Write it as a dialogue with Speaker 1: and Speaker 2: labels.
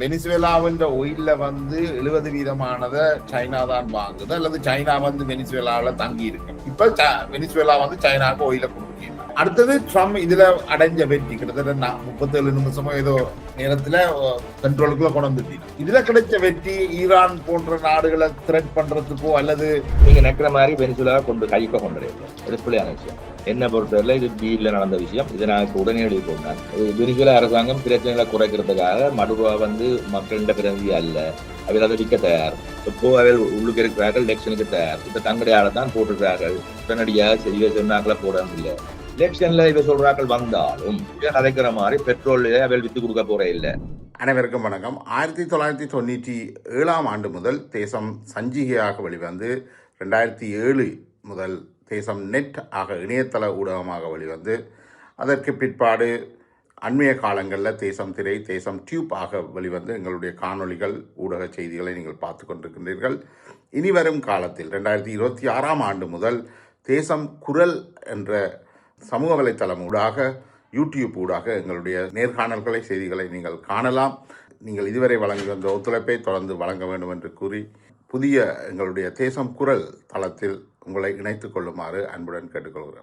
Speaker 1: வெனிசுவேலாவின் ஒயில்ல 70% China தான் வாங்குது, அல்லது சைனா வெனிசுவேலாவில தங்கி இருக்கு. இப்ப வெனிசுவேலா சைனாவுக்கு ஒயில கொடுக்க. அடுத்தது ட்ரம்ப் இதுல அடைஞ்ச வெற்றி கிட்டத்தட்ட 37 நிமிஷமோ ஏதோ நேரத்துல கண்ட்ரோலுக்குள்ள கொண்டு வந்துட்டு இதுல கிடைச்ச வெற்றி ஈரான் போன்ற நாடுகளை த்ரெட் பண்றதுக்கோ அல்லது
Speaker 2: நீங்க நினைக்கிற மாதிரி வெனிசுவேலா கைக்க கொண்டிருக்கோம். விஷயம் என்ன பொறுத்தவரை இது டீல்ல நடந்த விஷயம். இதை நான் உடனடி கொண்டான். வெனிசுவேலா அரசாங்கம் பிரச்சனைகளை குறைக்கிறதுக்காக மடுவா மக்களிட பிரதிநிதி அல்ல, அவர் அதை விற்க தயார். இப்போ அவர் உள்ளுக்கு இருக்கிறார்கள், எலெக்ஷனுக்கு தயார். இப்ப தங்களுடைய ஆளை தான் போட்டிருக்கிறார்கள். உடனடியாக இவ சொன்னாக்களை போட இல்லை. எலெக்ஷன்ல இவ சொல்றாக்கள் வந்தாலும் கதைக்கிற மாதிரி பெட்ரோல்ல அவள் வித்து கொடுக்க போறே இல்லை.
Speaker 1: அனைவருக்கும் வணக்கம். 1997 முதல் தேசம் சஞ்சிகையாக வெளிவந்து 2007 முதல் தேசம் நெட் ஆக இணையதள ஊடகமாக வெளிவந்து அதற்கு பிற்பாடு அண்மைய காலங்களில் தேசம் திரை, தேசம் டியூப் ஆக வெளிவந்து எங்களுடைய காணொளிகள், ஊடக செய்திகளை நீங்கள் பார்த்து கொண்டிருக்கின்றீர்கள். இனி வரும் காலத்தில் 2026 முதல் தேசம் குரல் என்ற சமூக வலைத்தளம் ஊடாக, யூடியூப் ஊடாக எங்களுடைய நேர்காணல்களை, செய்திகளை நீங்கள் காணலாம். நீங்கள் இதுவரை வழங்கி வந்த ஒத்துழைப்பை தொடர்ந்து வழங்க வேண்டும் என்று கூறி புதிய எங்களுடைய தேசம் குரல் தளத்தில் உங்களை இணைத்துக் கொள்ளுமாறு அன்புடன் கேட்டுக்கொள்கிறேன்.